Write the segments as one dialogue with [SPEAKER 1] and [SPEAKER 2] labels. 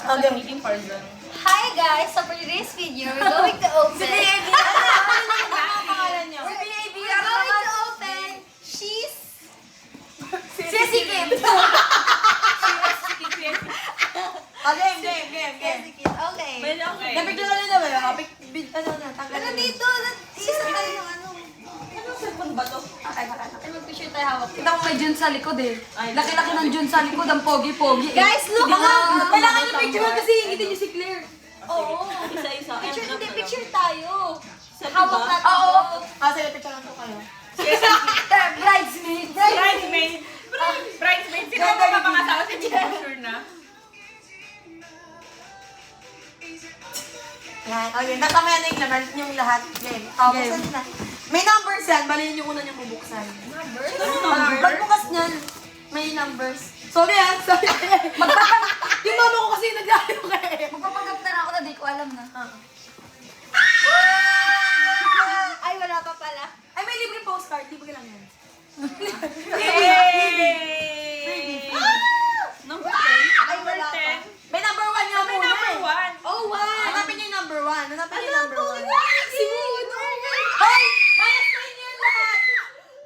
[SPEAKER 1] Okay.
[SPEAKER 2] Meeting person.
[SPEAKER 3] Hi guys! So for today's video, we're going to open...
[SPEAKER 1] Si BAB. Ano ang pangalan niyo?
[SPEAKER 3] We're going to open She's...
[SPEAKER 1] Si Kim. Game.
[SPEAKER 3] Okay.
[SPEAKER 2] Okay.
[SPEAKER 1] Napicture na nila ba yun? Ano na, tanggal
[SPEAKER 3] Pero
[SPEAKER 1] na.
[SPEAKER 3] dito, isa tayo yung ano.
[SPEAKER 1] Anong cellphone ba to?
[SPEAKER 3] Ay, mag-picture tayo hawak.
[SPEAKER 4] Kita ko may Jun sa likod eh. Laki-laki ng Jun sa likod, ang pogi-pogi eh.
[SPEAKER 3] Guys, look!
[SPEAKER 4] Kailangan niyo picture kasi hingitin niyo si Claire.
[SPEAKER 3] Oo.
[SPEAKER 2] Isa-isa.
[SPEAKER 3] Picture, hindi, picture tayo.
[SPEAKER 2] Sa
[SPEAKER 3] Hawak
[SPEAKER 2] diba?
[SPEAKER 3] natin.
[SPEAKER 4] Oo.
[SPEAKER 1] Sige, picture lang to kayo.
[SPEAKER 4] Bridesmaid.
[SPEAKER 2] Bridesmaid. Bridesmaid. Sino ba mapangasawa si Big Sure na?
[SPEAKER 1] Yan. Okay, natamayan na yung laman, yung lahat. Game. Buksan na. May numbers yan. Baliin yung una niyang bubuksan.
[SPEAKER 3] Number?
[SPEAKER 1] Pagbukas niyan, may numbers. Sorry ah, sorry. Yung mama ko kasi naglayo kay.
[SPEAKER 4] Magpapanggap na ako na di ko alam na.
[SPEAKER 3] Ay, wala pa pala.
[SPEAKER 1] Ay, may libre postcard. Libre lang yan.
[SPEAKER 2] Yay! Number 10.
[SPEAKER 3] Ay,
[SPEAKER 2] Number
[SPEAKER 3] wala pa.
[SPEAKER 2] 10.
[SPEAKER 1] May number 1 nga
[SPEAKER 2] May
[SPEAKER 1] muna
[SPEAKER 2] number
[SPEAKER 1] eh.
[SPEAKER 2] 1.
[SPEAKER 3] Oh, wow!
[SPEAKER 1] Hanapin niyo yung number 1. Hanapin niyo yung number 1.
[SPEAKER 3] Si Mono!
[SPEAKER 1] Hoy! Bias na inyo yung lahat!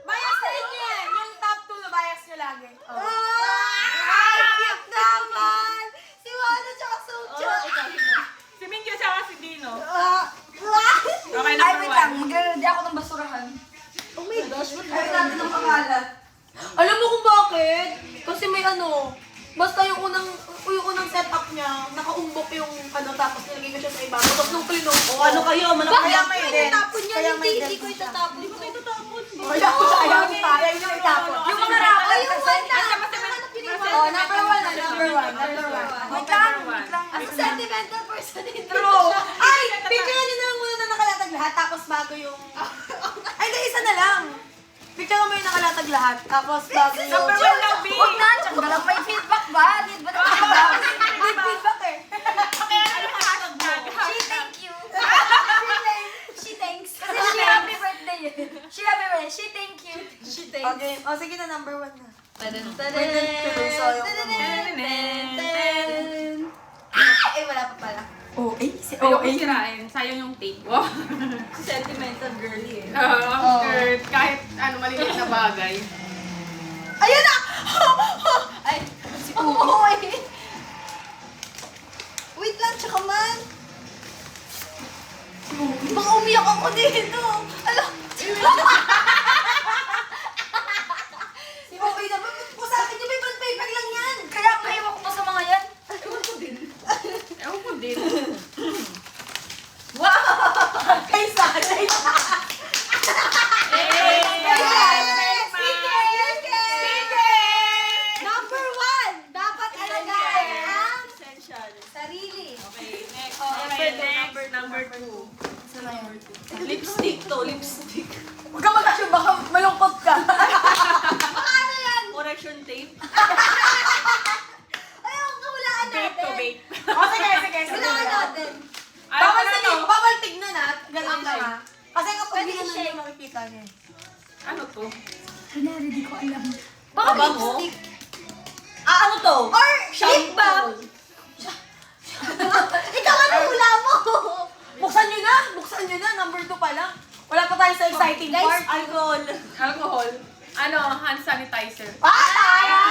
[SPEAKER 1] Bias na inyo yan! Yung top 2 bias nyo lagi.
[SPEAKER 3] Ay, cute naman! Si Mono tsaka Sojo!
[SPEAKER 2] Si Mingyo siya si Dino. Okay,
[SPEAKER 4] Ay,
[SPEAKER 2] number
[SPEAKER 4] wait lang.
[SPEAKER 2] 1.
[SPEAKER 4] Magre-ready ako ng basurahan.
[SPEAKER 3] Oh my gosh, what
[SPEAKER 4] Ay, natin ng pangalan.
[SPEAKER 1] Alam mo kung bakit? Kasi may ano, basta yung unang setup niya, nakaumbok yung ano, tapos nilagay ko siya sa ibabaw. Tapos nung pinuno ko, ano kayo?
[SPEAKER 3] Bakit mo itatapon yan? Hindi, hindi ko itatapon.
[SPEAKER 1] Ayaw ko siya, ayaw pa. Ayaw niyo itapon.
[SPEAKER 4] Yung mga rapat
[SPEAKER 3] Ay, yung
[SPEAKER 4] kasi.
[SPEAKER 3] one na! Hanap yun yung one.
[SPEAKER 1] Oh, number 1 na, number 1. Number 1.
[SPEAKER 4] Wait lang, wait lang.
[SPEAKER 3] Ang sentimental person ito.
[SPEAKER 1] True. Ay, picture niyo na lang muna na nakalatag lahat, tapos bago yung... Ay, hindi, isa na lang. Picture mo yung nakalatag lahat, tapos bago yung...
[SPEAKER 2] Number 1 lang, B.
[SPEAKER 4] Huwag na, tsaka dalang may feedback ba? Need ba na
[SPEAKER 1] May feedback eh.
[SPEAKER 2] Okay, ano ka hashtag?
[SPEAKER 4] She thank you.
[SPEAKER 3] She thanks.
[SPEAKER 4] Kasi she happy birthday eh. She happy birthday. She thank you.
[SPEAKER 3] She thanks.
[SPEAKER 1] Okay, o sige na, number 1 na.
[SPEAKER 3] Ay, wala pa pala.
[SPEAKER 1] Oh, eh,
[SPEAKER 2] Ayaw ko sirain. Sayang yung tape. Wow.
[SPEAKER 3] Sentimental girly eh.
[SPEAKER 2] Skirt. Kahit ano maliliit na bagay.
[SPEAKER 1] Ayun na!
[SPEAKER 3] Ay, si Uy! Wait lang, tsaka man. Baka umiyak ako dito. Ala!
[SPEAKER 1] Si okay na ba? Kung sa akin, may bond paper lang yan.
[SPEAKER 4] Kaya maiwan ko pa sa mga yan.
[SPEAKER 2] Ewan ko din.
[SPEAKER 1] Ay, sanay na.
[SPEAKER 3] Number 1, dapat alagaan ang sarili.
[SPEAKER 2] Okay, next. Okay, next. Number 2. Lipstick to, lipstick.
[SPEAKER 1] Huwag ka mag-assume, baka malungkot ka.
[SPEAKER 3] Paano yan?
[SPEAKER 2] Correction tape.
[SPEAKER 3] Ayaw, kahulaan
[SPEAKER 2] Tape to
[SPEAKER 3] natin.
[SPEAKER 2] bake.
[SPEAKER 1] O, sige.
[SPEAKER 3] Hulaan natin.
[SPEAKER 2] Ayaw ko na to.
[SPEAKER 1] Bawal tignan ha. Ganun lang ha. Kasi kapag
[SPEAKER 3] Pwede
[SPEAKER 1] hindi na
[SPEAKER 3] i-shake.
[SPEAKER 1] nyo makikita niya.
[SPEAKER 2] Ano to?
[SPEAKER 4] Kunyari, di ko alam.
[SPEAKER 3] Baka
[SPEAKER 2] Mabango?
[SPEAKER 3] lipstick.
[SPEAKER 1] Ano to?
[SPEAKER 3] Or lip balm. Ikaw ano hula mo?
[SPEAKER 1] Buksan nyo na. Number 2 pa lang. Wala pa tayo sa exciting
[SPEAKER 3] Guys,
[SPEAKER 1] part. Alcohol.
[SPEAKER 2] Alcohol. Ano? Hand sanitizer.
[SPEAKER 3] Sanitizer.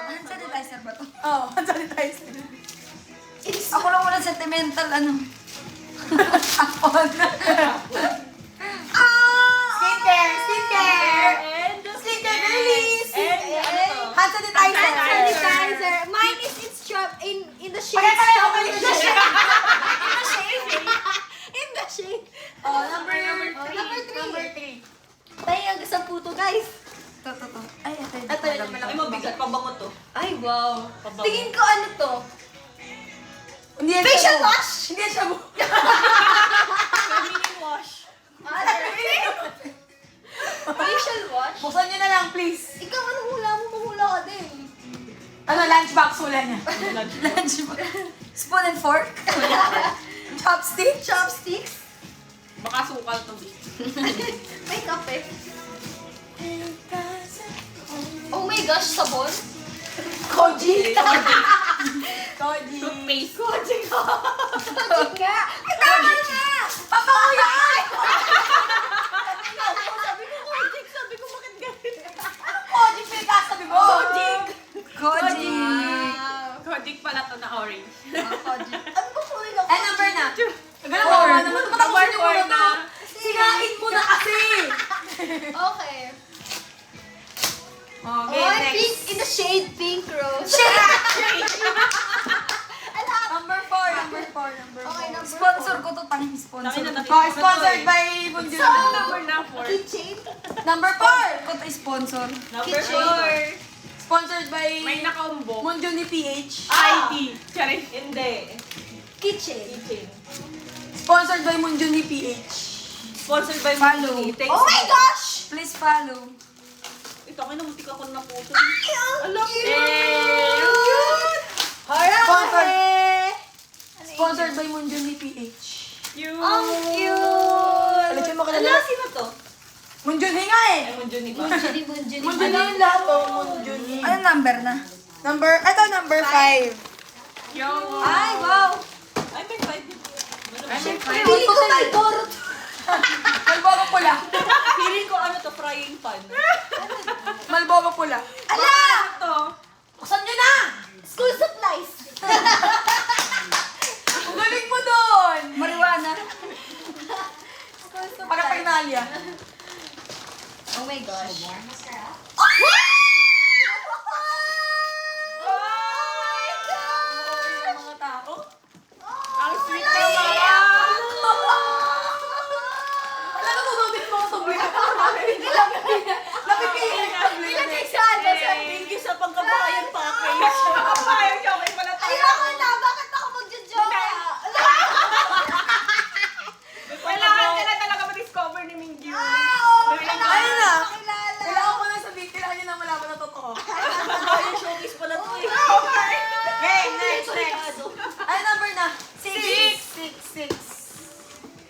[SPEAKER 4] Hand sanitizer ba to?
[SPEAKER 1] Oh, hand sanitizer.
[SPEAKER 4] Ako lang walang sentimental, ano. Tapon.
[SPEAKER 1] Skincare.
[SPEAKER 2] And
[SPEAKER 1] Skincare girlies.
[SPEAKER 2] And ano to?
[SPEAKER 1] Hand sanitizer.
[SPEAKER 3] Hand sanitizer. Mine is in the shade.
[SPEAKER 1] Pareho.
[SPEAKER 3] In the shade. In the shade.
[SPEAKER 1] Oh, number 3.
[SPEAKER 3] Number three.
[SPEAKER 1] Number 3.
[SPEAKER 3] Tayo ang sa puto, guys.
[SPEAKER 4] To. Ay, ito yun.
[SPEAKER 1] Ito yun naman.
[SPEAKER 2] Ay, mabigat. Pabango to.
[SPEAKER 3] Ay, wow.
[SPEAKER 2] Pabango.
[SPEAKER 3] Tingin ko ano to?
[SPEAKER 1] Hindi yan
[SPEAKER 3] Facial
[SPEAKER 1] shabu.
[SPEAKER 3] wash?
[SPEAKER 1] Hindi yan shabu.
[SPEAKER 2] Feminine wash.
[SPEAKER 3] Facial wash?
[SPEAKER 1] Buksan nyo na lang, please.
[SPEAKER 3] Ikaw, ano hula mo? Mahula ka din.
[SPEAKER 1] Ano, lunchbox hula niya.
[SPEAKER 4] Lunch ba? Spoon and fork?
[SPEAKER 1] Chopstick.
[SPEAKER 3] Chopsticks?
[SPEAKER 2] Baka sukal to, B.
[SPEAKER 3] May kape. Oh my gosh, sabon?
[SPEAKER 1] Koji. Koji.
[SPEAKER 2] Toothpaste.
[SPEAKER 3] Koji nga. Tama na!
[SPEAKER 1] Papakuyan!
[SPEAKER 2] Sabi ko bakit ganun?
[SPEAKER 1] Koji, pinagkasabi mo. Koji.
[SPEAKER 4] Koji.
[SPEAKER 2] Kojic pala to na orange.
[SPEAKER 3] Koji. Ano ba kulay ng
[SPEAKER 1] Ay, number na. Ganun
[SPEAKER 4] Four.
[SPEAKER 1] ba? Naman matapusin niyo
[SPEAKER 2] Number
[SPEAKER 1] muna
[SPEAKER 2] four
[SPEAKER 1] to.
[SPEAKER 2] na.
[SPEAKER 1] Sigain mo na kasi.
[SPEAKER 3] Okay.
[SPEAKER 1] Okay,
[SPEAKER 3] Oh,
[SPEAKER 1] next.
[SPEAKER 3] pink in the shade pink rose.
[SPEAKER 1] Number 4, number 4, number 4.
[SPEAKER 3] Okay, number
[SPEAKER 4] Sponsor ko to, tanging sponsor.
[SPEAKER 1] Oh, sponsored by Bunjun.
[SPEAKER 2] Number na 4.
[SPEAKER 3] Keychain?
[SPEAKER 1] Number 4.
[SPEAKER 4] Ko to sponsor.
[SPEAKER 2] Number 4.
[SPEAKER 1] Sponsored by
[SPEAKER 2] May nakaumbok.
[SPEAKER 1] Munjun ni PH.
[SPEAKER 2] ID. Charing.
[SPEAKER 5] Hindi.
[SPEAKER 3] Keychain.
[SPEAKER 5] Kitchen.
[SPEAKER 1] Sponsored by Munjun ni PH.
[SPEAKER 5] Sponsored by
[SPEAKER 4] Follow.
[SPEAKER 5] Muni. Thanks.
[SPEAKER 3] Oh my gosh!
[SPEAKER 4] Please follow.
[SPEAKER 5] Ito, kinamuntik ako na puto.
[SPEAKER 3] Alam
[SPEAKER 2] Eh.
[SPEAKER 3] Hooray!
[SPEAKER 1] Sponsored by Munjun ni PH.
[SPEAKER 2] You.
[SPEAKER 3] Ang cute!
[SPEAKER 1] Alagyan mo ka na
[SPEAKER 5] Ala,
[SPEAKER 1] lang.
[SPEAKER 5] sino to?
[SPEAKER 1] Munjun nga eh.
[SPEAKER 5] Ay, Munjuni ba?
[SPEAKER 3] Bunjuni, bunjuni.
[SPEAKER 1] Munjun yung lahat to. Munjun.
[SPEAKER 4] Ano number na?
[SPEAKER 1] Number 5.
[SPEAKER 2] Yo.
[SPEAKER 3] Ay, wow!
[SPEAKER 5] Ay, may 5.
[SPEAKER 3] Pili ko Malboro.
[SPEAKER 1] Malbogo pula.
[SPEAKER 5] Feeling ko ano to, frying pan.
[SPEAKER 1] Malbogo pula.
[SPEAKER 3] Ala!
[SPEAKER 2] Ano to?
[SPEAKER 1] Buksan nyo na!
[SPEAKER 3] School supplies.
[SPEAKER 1] Ang galing mo doon!
[SPEAKER 4] Marijuana.
[SPEAKER 3] School supplies.
[SPEAKER 1] Paraphernalia.
[SPEAKER 3] Oh my gosh.
[SPEAKER 1] Mga tao.
[SPEAKER 2] Ang sweet naman.
[SPEAKER 1] Alam mo, tutulog mo ako sa buhay. Napipili ka.
[SPEAKER 3] Ilagay sa ano sa...
[SPEAKER 5] Thank you sa pagkabayan package.
[SPEAKER 2] Kapayag siya. Okay pala tayo.
[SPEAKER 3] Ayoko na! Bakit ako magjo-joke?
[SPEAKER 2] Kailangan ka na talaga ma-discover ni Mingyu.
[SPEAKER 1] Ayun na.
[SPEAKER 3] Pakilala.
[SPEAKER 1] Kailangan ko na sabihin, kailangan nyo na malaman na totoo.
[SPEAKER 5] Ay, showcase pala to eh.
[SPEAKER 1] Okay, next. Ay, number na. 6.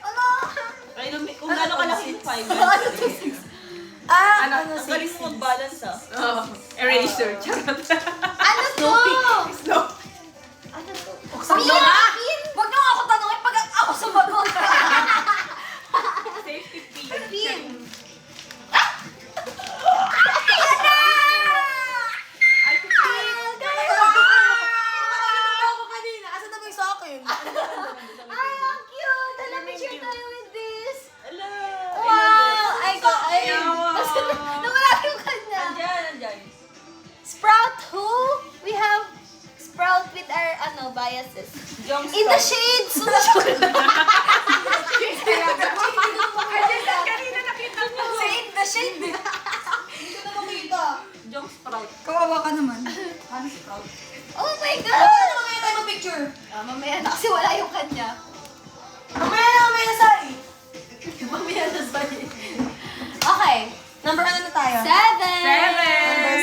[SPEAKER 3] Ano?
[SPEAKER 5] Ay, kung gano'n kalaki yung 5.
[SPEAKER 1] Ah,
[SPEAKER 2] Ano?
[SPEAKER 1] ano,
[SPEAKER 5] Ang galing
[SPEAKER 1] 6.
[SPEAKER 5] mo mag-balance ah.
[SPEAKER 2] Oh, eraser. Charot.
[SPEAKER 3] Ano to?
[SPEAKER 2] Snow.
[SPEAKER 3] Ano to?
[SPEAKER 1] Buksan nyo na!
[SPEAKER 4] Huwag niyo nga ako tanongin pag ako sumagot.
[SPEAKER 2] Safety pin.
[SPEAKER 3] Pin.
[SPEAKER 2] Ay,
[SPEAKER 1] Ako kanina. Asan na ba yung sa akin?
[SPEAKER 3] Ay, ang cute! Alam mo, share tayo with this.
[SPEAKER 5] Ala.
[SPEAKER 3] Wow! Ay, ko, ay.
[SPEAKER 2] Yawa.
[SPEAKER 3] Nawala yung kanya.
[SPEAKER 5] Andyan.
[SPEAKER 3] Sprout who? We have Sprout with our, biases.
[SPEAKER 5] Jong
[SPEAKER 3] In the shades!
[SPEAKER 2] kanina nakita mo.
[SPEAKER 4] Say the shade.
[SPEAKER 1] Hindi ko na makita.
[SPEAKER 5] Jong Sprout.
[SPEAKER 4] Kawawa ka naman. Ano sprout?
[SPEAKER 3] Oh my
[SPEAKER 1] Ano
[SPEAKER 3] God!
[SPEAKER 1] ba naman tayo mag-picture?
[SPEAKER 3] Mamaya na kasi wala yung kanya.
[SPEAKER 1] Mamaya na sari.
[SPEAKER 3] Mamaya na sa'yo. Okay.
[SPEAKER 1] Number ano na tayo?
[SPEAKER 3] 7!
[SPEAKER 1] Number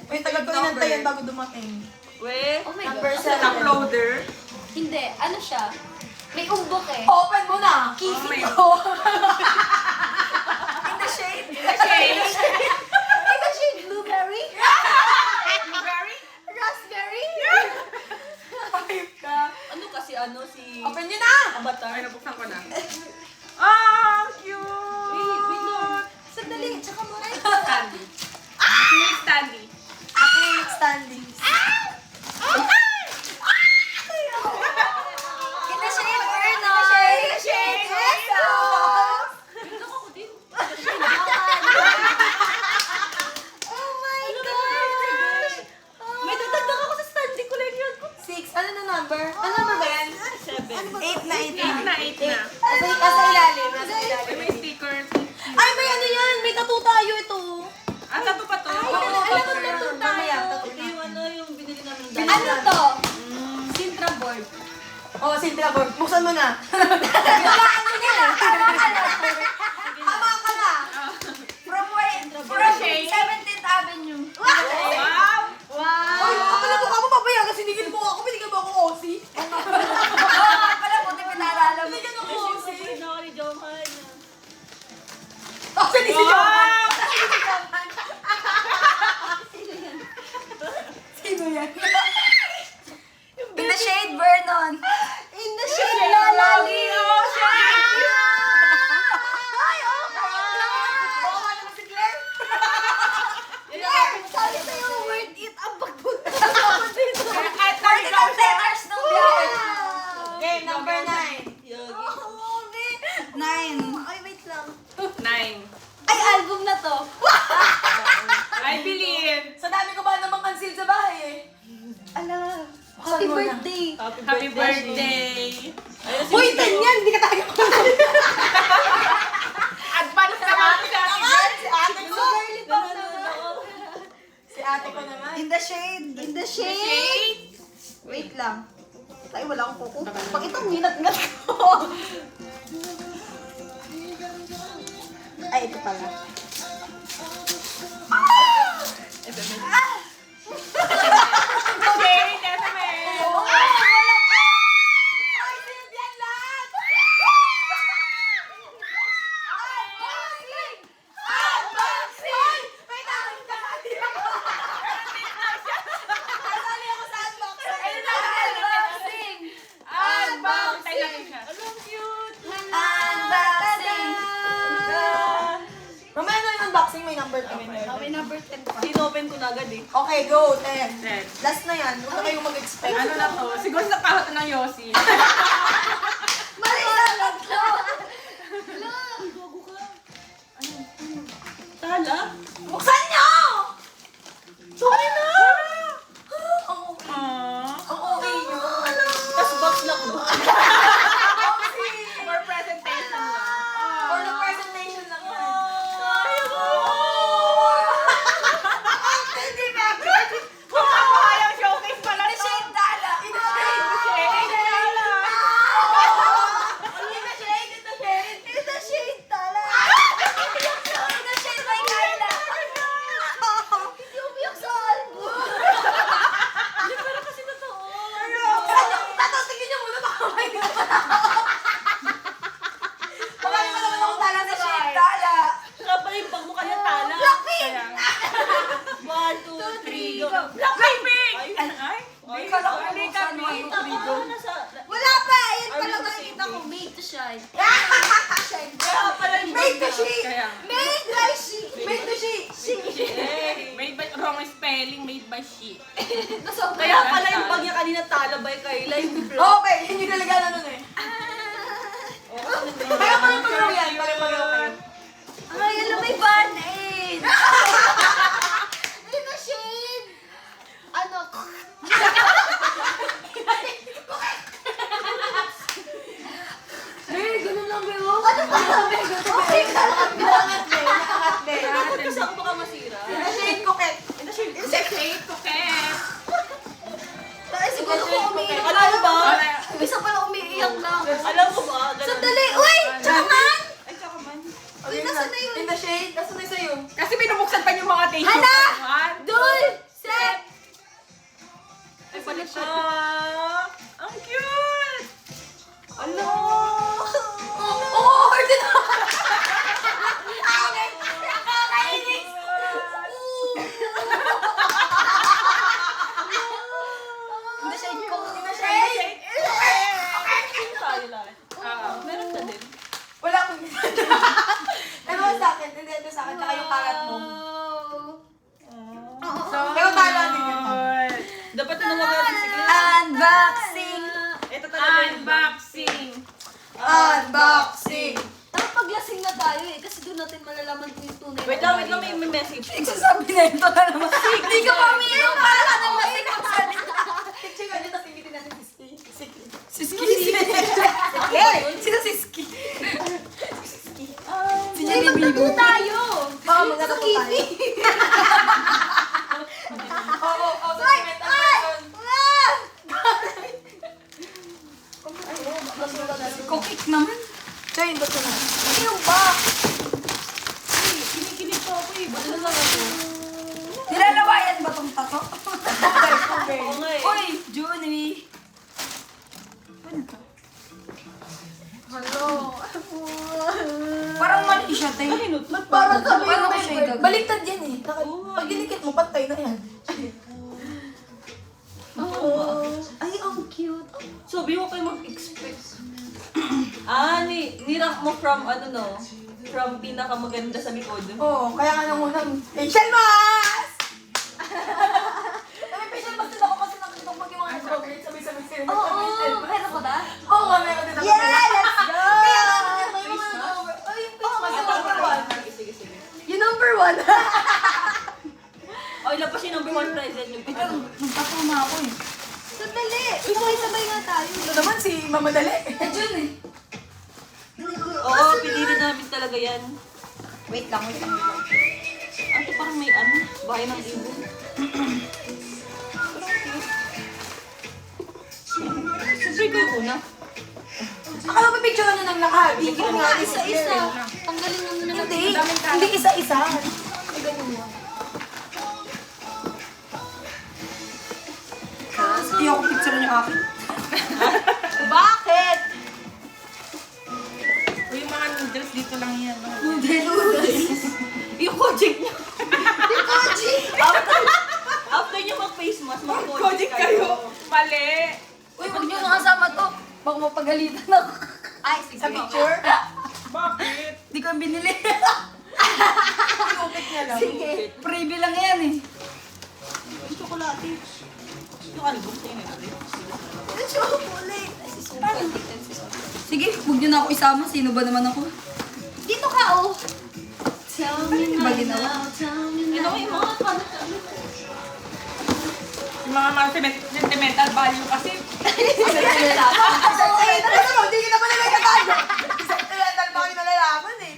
[SPEAKER 1] 7. Uy, tagal ko inantayan bago dumating.
[SPEAKER 5] We.
[SPEAKER 3] Oh my
[SPEAKER 1] Number
[SPEAKER 3] God.
[SPEAKER 1] 7.
[SPEAKER 2] Uploader.
[SPEAKER 3] Hindi, ano siya? May umbok eh.
[SPEAKER 1] Open mo na.
[SPEAKER 2] Oh my
[SPEAKER 1] ko.
[SPEAKER 4] In the shade.
[SPEAKER 2] Okay.
[SPEAKER 3] May ba siya yung blueberry?
[SPEAKER 2] Blueberry?
[SPEAKER 3] Raspberry?
[SPEAKER 1] Hype ka.
[SPEAKER 5] Ano kasi si
[SPEAKER 1] Open nyo na!
[SPEAKER 5] Avatar.
[SPEAKER 2] Ay, nabuksan ko na. Ah, cute!
[SPEAKER 5] Wait lang.
[SPEAKER 3] Sandali, tsaka mo rin.
[SPEAKER 2] Standy. Acrylic standy.
[SPEAKER 1] Acrylic standing.
[SPEAKER 3] In the shade or not? In the shade, yes! Oh my gosh!
[SPEAKER 5] May dadagdag ako sa standing ko lang yun.
[SPEAKER 1] 6. Ano na number? Ano number ba yan?
[SPEAKER 5] 7.
[SPEAKER 1] 8 na, 8
[SPEAKER 2] 8 na, 8 na.
[SPEAKER 1] Nasa ilalim. Nasa
[SPEAKER 2] Ay,
[SPEAKER 1] ilalim.
[SPEAKER 2] may sticker.
[SPEAKER 1] Ay, may ano yan. May tattoo tayo ito.
[SPEAKER 2] Ah, tato pa to?
[SPEAKER 1] Oo,
[SPEAKER 3] alam mo,
[SPEAKER 1] tattoo.
[SPEAKER 3] tattoo tayo.
[SPEAKER 1] Mamaya, tattoo na.
[SPEAKER 5] Yung binili namin
[SPEAKER 3] Ano to? Sintra board.
[SPEAKER 1] Oh, Sintra Board. Buksan mo na.
[SPEAKER 3] Walaan mo na! Tama ka na!
[SPEAKER 1] Tama ka na.
[SPEAKER 4] From where? From
[SPEAKER 2] Shade.
[SPEAKER 4] 17th Avenue.
[SPEAKER 2] Wow!
[SPEAKER 3] Wow!
[SPEAKER 1] Ay, akala mo ka mo papayagan. Sinigil mo ako. Binigyan mo ako OC.
[SPEAKER 4] Oo nga pala, buti pinaalala mo.
[SPEAKER 1] Binigyan ako OC.
[SPEAKER 5] Kasi na ni Johan.
[SPEAKER 1] Oh, sini si Johan.
[SPEAKER 2] Wow!
[SPEAKER 1] Sino yan?
[SPEAKER 4] shade, Vernon.
[SPEAKER 3] In the shade, Lalali. Ay, oh my God! Sabi sa'yo, worth it ang pagpunta ako dito.
[SPEAKER 2] At naligaw siya.
[SPEAKER 1] Game number 9.
[SPEAKER 3] Oh, babe.
[SPEAKER 4] 9.
[SPEAKER 3] Ay, wait lang.
[SPEAKER 2] 9.
[SPEAKER 3] Ay, album na to.
[SPEAKER 2] I believe.
[SPEAKER 1] Sa dami ko ba namang cancel sa bahay eh.
[SPEAKER 3] Ala, happy
[SPEAKER 1] mo na.
[SPEAKER 3] birthday.
[SPEAKER 2] Happy birthday.
[SPEAKER 1] Uy, 10 yan! Hindi ka tayo
[SPEAKER 2] Advance naman sa akin.
[SPEAKER 1] Si ate ko! Si ate ko naman.
[SPEAKER 4] In the shade.
[SPEAKER 3] In the shade.
[SPEAKER 2] Shade.
[SPEAKER 3] Wait lang. Tayo, wala akong kuko. Pag itong minat-ngat ko. Ay, ito pala.
[SPEAKER 2] Shade, SMS. Unbox. Tayo natin siya.
[SPEAKER 4] Unboxing.
[SPEAKER 1] Mamaya na yung unboxing, may number 10.
[SPEAKER 3] May number 10 pa.
[SPEAKER 5] Sinopen ko na agad eh.
[SPEAKER 1] Okay, go, 10.
[SPEAKER 2] Then,
[SPEAKER 1] Last na yan, huwag na kayong mag-expect.
[SPEAKER 2] ano na to? Siguro sa kahot ng Yossi.
[SPEAKER 3] Mali na tatlo.
[SPEAKER 5] Tala?
[SPEAKER 1] Buksan nyo! Sorry na!
[SPEAKER 2] Aww.
[SPEAKER 1] Ang okay nyo.
[SPEAKER 5] Tapos box lang no?
[SPEAKER 2] For presentation lang.
[SPEAKER 1] For the presentation lang yan.
[SPEAKER 2] Ayaw showcase pala to.
[SPEAKER 4] Shade, Dala.
[SPEAKER 3] In the shade, tala.
[SPEAKER 4] In the shade by Carla.
[SPEAKER 3] Hindi umiyak sa album.
[SPEAKER 5] Pero kasi totoo.
[SPEAKER 1] Tapos tingin nyo muna baka may Baka yung naman akong tala sa
[SPEAKER 4] Shade,
[SPEAKER 1] bahay.
[SPEAKER 4] Dala.
[SPEAKER 5] Saka pala yung pagmukha niya tala.
[SPEAKER 2] Kaya,
[SPEAKER 5] 1, 2, 3, go.
[SPEAKER 2] Blackpink!
[SPEAKER 5] Ay,
[SPEAKER 2] Ay,
[SPEAKER 4] Ay, kala ko
[SPEAKER 2] Hindi
[SPEAKER 4] buksan
[SPEAKER 2] kami.
[SPEAKER 4] mo.
[SPEAKER 5] Wait, ako nasa...
[SPEAKER 3] Wala pa. Yan
[SPEAKER 5] Ay,
[SPEAKER 3] pala
[SPEAKER 5] may
[SPEAKER 3] nakikita ko. Made to shine.
[SPEAKER 5] Kaya pala yung
[SPEAKER 1] Made to
[SPEAKER 5] bag
[SPEAKER 1] shade!
[SPEAKER 2] Kaya,
[SPEAKER 3] Made like she.
[SPEAKER 1] Made to shade!
[SPEAKER 2] made by, wrong spelling, made by she.
[SPEAKER 5] Kaya pala yung bag niya kanina tala by Kayla, yung vlog.
[SPEAKER 1] Okay, yun yung talaga na nun eh. Kaya pala yan, pala kayo.
[SPEAKER 3] Ay, alam may band-aid. In the shade. Ano?
[SPEAKER 1] Eh, ganun lang ba yun?
[SPEAKER 3] Ano ba? Okay ka lang.
[SPEAKER 1] Nakakat be, nakakat be.
[SPEAKER 5] Kasi ako baka masira.
[SPEAKER 1] Shade coquette.
[SPEAKER 2] Shade coquette.
[SPEAKER 3] Ay, siguro ko umiiyak.
[SPEAKER 5] Alam mo ba?
[SPEAKER 3] Bisa pala umiiyak lang.
[SPEAKER 5] Alam mo ba? Ganun.
[SPEAKER 3] Sandali. Uy! Chaman!
[SPEAKER 5] Ay, tsaka man.
[SPEAKER 3] Uy, nasa na yun?
[SPEAKER 1] In the shade, nasa na sa'yo?
[SPEAKER 2] Kasi binubuksan pa yung mga tissue.
[SPEAKER 3] Hala!
[SPEAKER 2] One,
[SPEAKER 3] Dul! Set!
[SPEAKER 5] Ay, balik siya.
[SPEAKER 2] ang cute!
[SPEAKER 5] Ano?
[SPEAKER 1] Oo, hard na! Nakakainis!
[SPEAKER 4] In the shade ko.
[SPEAKER 1] In the shade!
[SPEAKER 5] Tayo lang.
[SPEAKER 2] Ah,
[SPEAKER 5] Meron ka din.
[SPEAKER 1] Wala akong Pero sa akin, hindi ito sa akin, tsaka yung karat mo.
[SPEAKER 2] so
[SPEAKER 1] Pero talo din yun.
[SPEAKER 2] cute.
[SPEAKER 5] Dapat naman natin si Glenn.
[SPEAKER 4] Unboxing.
[SPEAKER 5] Ito talaga yung
[SPEAKER 2] Unboxing.
[SPEAKER 1] Unboxing!
[SPEAKER 3] Dapat paglasing na tayo eh. Kasi doon natin malalaman kung yung tunay.
[SPEAKER 5] Wait lang, may message.
[SPEAKER 4] Nagsasabi na ito na naman. Hindi ka pa umiinom. Para ka nang lasing ang salita.
[SPEAKER 1] Picture ka dito, tapos ingitin natin si Ski.
[SPEAKER 4] Siski. Sino si Ski? Si Jenny Bigo.
[SPEAKER 3] tayo!
[SPEAKER 1] Baka magkata po tayo. Oo, sentimental person.
[SPEAKER 4] Cookik naman.
[SPEAKER 1] So, yun, gusto na.
[SPEAKER 3] Ano yung box?
[SPEAKER 5] Kinikinig pa ako eh. Ba't na lang ako?
[SPEAKER 4] Nilalawayan ba tong tato?
[SPEAKER 5] Oo nga eh.
[SPEAKER 4] Uy, Junie.
[SPEAKER 1] Hello.
[SPEAKER 4] Parang mali siya, te.
[SPEAKER 1] Parang kami
[SPEAKER 4] Paano
[SPEAKER 1] yung
[SPEAKER 4] ko siya igagawin?
[SPEAKER 1] Baliktad yan eh. Pag dinikit mo, pantay na yan.
[SPEAKER 3] Ay, ang cute.
[SPEAKER 5] Sabi mo kayo mag-expect. Ni-rank mo from from pinakamaganda sa likod.
[SPEAKER 1] Oo, kaya nga nang unang facial mask! May facial mask din ako kasi nakita ko mag yung mga chocolate sabi-sabi sila.
[SPEAKER 3] Oo, meron ko ba?
[SPEAKER 1] Oo nga, meron din ako.
[SPEAKER 3] Yeah, let's go!
[SPEAKER 1] Kaya nga natin may mga number. Ay, yung face mask yung number 1.
[SPEAKER 5] Sige.
[SPEAKER 3] Yung number 1.
[SPEAKER 5] O, ilan pa siya number 1 present yung
[SPEAKER 4] Nagpapuma ako eh.
[SPEAKER 3] Sandali! Sabay-sabay nga tayo.
[SPEAKER 1] Ito naman si Mama Dali.
[SPEAKER 4] Jun eh.
[SPEAKER 5] Oo, pinili namin talaga yan.
[SPEAKER 3] Wait lang.
[SPEAKER 5] Ito parang may bahay ng ibon. Siyempre ko yung una.
[SPEAKER 1] Akala ko picture nyo nang nakahati. Yung nga
[SPEAKER 3] Isa-isa. Tanggalin mo muna
[SPEAKER 1] Hindi, hindi isa-isa. Hindi ako picture nyo akin.
[SPEAKER 3] Bakit?
[SPEAKER 2] Uy, yung mga noodles dito lang yan.
[SPEAKER 5] Yung kojik niya.
[SPEAKER 3] Yung koji!
[SPEAKER 5] After nyo mag-face mask, mag-kojik
[SPEAKER 2] Kojik kayo. Mali.
[SPEAKER 4] Uy, huwag niyo nakasama to. Baka mapagalitan ako.
[SPEAKER 3] Ay, sige.
[SPEAKER 1] Sa picture.
[SPEAKER 2] Bakit?
[SPEAKER 4] Di ko binili.
[SPEAKER 1] Pinupit niya lang.
[SPEAKER 3] Sige.
[SPEAKER 4] Freebie lang yan eh.
[SPEAKER 5] Yung chocolate. Yung album sa'yo na yun.
[SPEAKER 3] Yung chocolate. Ay, si Super.
[SPEAKER 4] Sige, huwag niyo na ako isama. Sino ba naman ako?
[SPEAKER 3] Dito ka, oh. Tell me
[SPEAKER 4] Ba ginawa?
[SPEAKER 5] Yung mga
[SPEAKER 2] Yung mga sentimental value kasi.
[SPEAKER 1] Hindi kita pa nila nagkatago. Sentimental pa kayo nalalaman eh.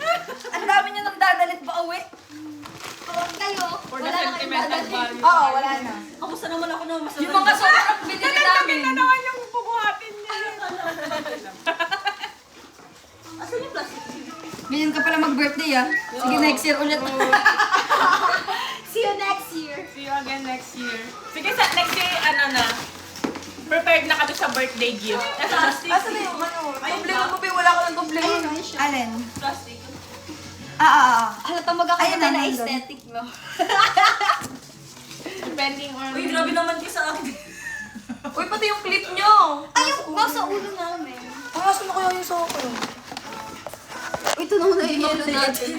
[SPEAKER 4] Ang dami niyo nang dadalit pa uwi.
[SPEAKER 3] Huwag kayo.
[SPEAKER 2] For the
[SPEAKER 3] Wala na kayong
[SPEAKER 2] sentimental
[SPEAKER 3] dadalhin.
[SPEAKER 2] value.
[SPEAKER 1] Oo, wala na.
[SPEAKER 5] Kamusta naman ako na masama?
[SPEAKER 4] Yung mga sobrang binili namin.
[SPEAKER 2] Na naman yung bubuhatin niya.
[SPEAKER 5] Asan yung plastic?
[SPEAKER 4] Ganyan ka pala mag-birthday ah. Sige, next year ulit.
[SPEAKER 3] See you next year.
[SPEAKER 2] See you again next year. Sige, sa next year, prepared na kami sa birthday gift.
[SPEAKER 1] Asan na yung Tubliman mo, Pi? Wala ka ng tubliman.
[SPEAKER 4] Alin?
[SPEAKER 5] Plastic.
[SPEAKER 3] Halata magkakaroon
[SPEAKER 4] Ayun,
[SPEAKER 3] tayo na
[SPEAKER 4] nandun.
[SPEAKER 3] aesthetic, no?
[SPEAKER 2] Depending on...
[SPEAKER 5] Uy, grabe naman kayo sa akin.
[SPEAKER 1] Uy, pati yung clip nyo.
[SPEAKER 3] Ay, yung nasa ulo namin.
[SPEAKER 1] Ay, asan na kaya yung sa akin?
[SPEAKER 3] Ito na muna yung yellow natin.